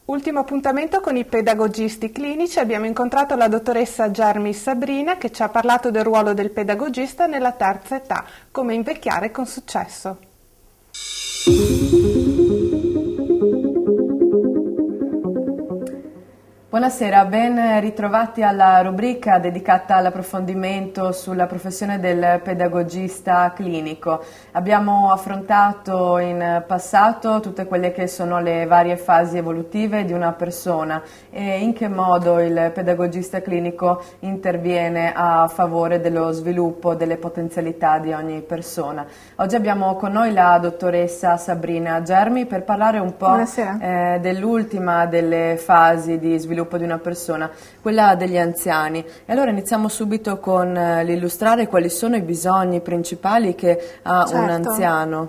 Ultimo appuntamento con i pedagogisti clinici. Abbiamo incontrato la dottoressa Germi Sabrina che ci ha parlato del ruolo del pedagogista nella terza età, come invecchiare con successo. Buonasera, ben ritrovati alla rubrica dedicata all'approfondimento sulla professione del pedagogista clinico. Abbiamo affrontato in passato tutte quelle che sono le varie fasi evolutive di una persona e in che modo il pedagogista clinico interviene a favore dello sviluppo delle potenzialità di ogni persona. Oggi abbiamo con noi la dottoressa Sabrina Germi per parlare un po' dell'ultima delle fasi di sviluppo di una persona, quella degli anziani. E allora iniziamo subito con l'illustrare quali sono i bisogni principali che ha un anziano.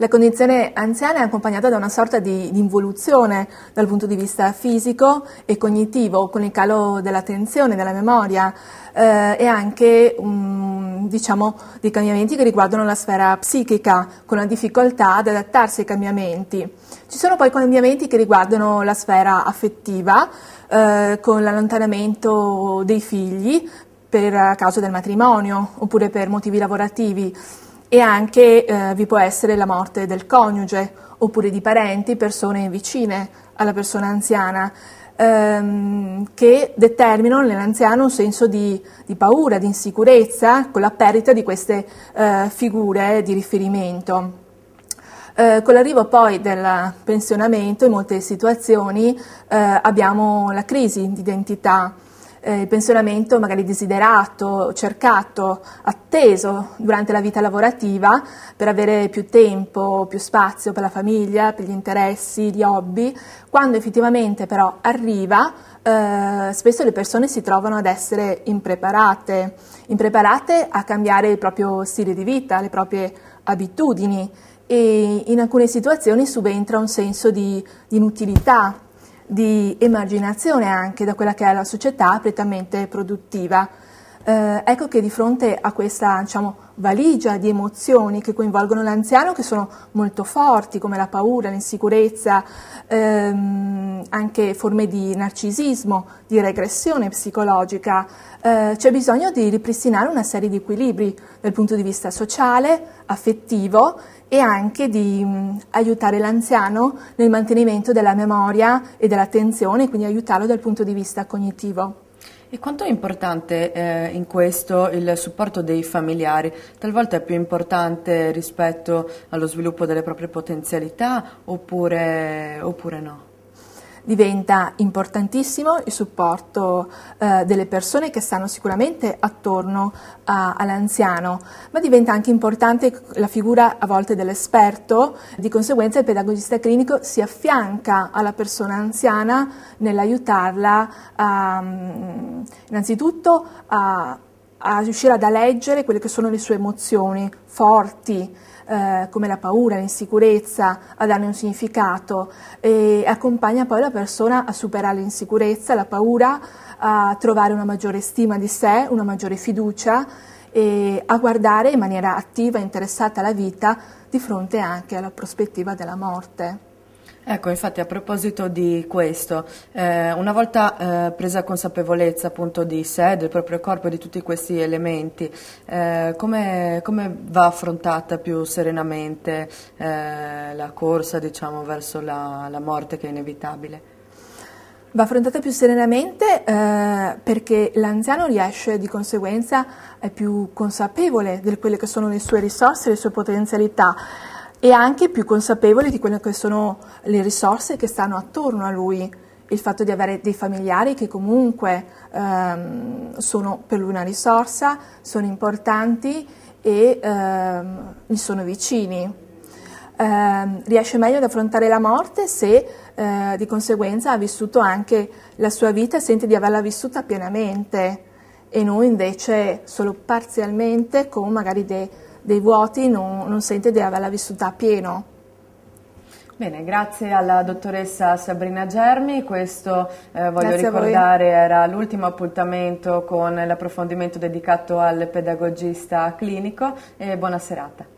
La condizione anziana è accompagnata da una sorta di involuzione dal punto di vista fisico e cognitivo, con il calo dell'attenzione, della memoria e anche dei cambiamenti che riguardano la sfera psichica, con la difficoltà ad adattarsi ai cambiamenti. Ci sono poi cambiamenti che riguardano la sfera affettiva, con l'allontanamento dei figli per causa del matrimonio oppure per motivi lavorativi. E anche vi può essere la morte del coniuge oppure di parenti, persone vicine alla persona anziana, che determinano nell'anziano un senso di paura, di insicurezza con la perdita di queste figure di riferimento. Con l'arrivo poi del pensionamento in molte situazioni abbiamo la crisi di identità. Il pensionamento magari desiderato, cercato, atteso durante la vita lavorativa per avere più tempo, più spazio per la famiglia, per gli interessi, gli hobby. Quando effettivamente però arriva, spesso le persone si trovano ad essere impreparate a cambiare il proprio stile di vita, le proprie abitudini, e in alcune situazioni subentra un senso di inutilità, di emarginazione anche da quella che è la società prettamente produttiva. Ecco che di fronte a questa valigia di emozioni che coinvolgono l'anziano, che sono molto forti, come la paura, l'insicurezza, anche forme di narcisismo, di regressione psicologica, c'è bisogno di ripristinare una serie di equilibri dal punto di vista sociale, affettivo e anche di aiutare l'anziano nel mantenimento della memoria e dell'attenzione, quindi aiutarlo dal punto di vista cognitivo. E quanto è importante in questo il supporto dei familiari? Talvolta è più importante rispetto allo sviluppo delle proprie potenzialità oppure no? Diventa importantissimo il supporto delle persone che stanno sicuramente attorno all'anziano, ma diventa anche importante la figura a volte dell'esperto. Di conseguenza il pedagogista clinico si affianca alla persona anziana nell'aiutarla innanzitutto a riuscire ad leggere quelle che sono le sue emozioni forti, come la paura, l'insicurezza, a darne un significato, e accompagna poi la persona a superare l'insicurezza, la paura, a trovare una maggiore stima di sé, una maggiore fiducia e a guardare in maniera attiva e interessata alla vita di fronte anche alla prospettiva della morte. Ecco, infatti a proposito di questo, una volta presa consapevolezza appunto di sé, del proprio corpo e di tutti questi elementi, come va affrontata più serenamente la corsa, diciamo, verso la morte che è inevitabile? Va affrontata più serenamente perché l'anziano riesce di conseguenza, è più consapevole di quelle che sono le sue risorse, le sue potenzialità, e anche più consapevole di quelle che sono le risorse che stanno attorno a lui. Il fatto di avere dei familiari che comunque sono per lui una risorsa, sono importanti e gli sono vicini. Riesce meglio ad affrontare la morte se di conseguenza ha vissuto anche la sua vita e sente di averla vissuta pienamente, e noi invece solo parzialmente, con magari dei vuoti, non sente di averla vissuta a pieno. Bene, grazie alla dottoressa Sabrina Germi. Questo voglio ricordare era l'ultimo appuntamento con l'approfondimento dedicato al pedagogista clinico, e buona serata.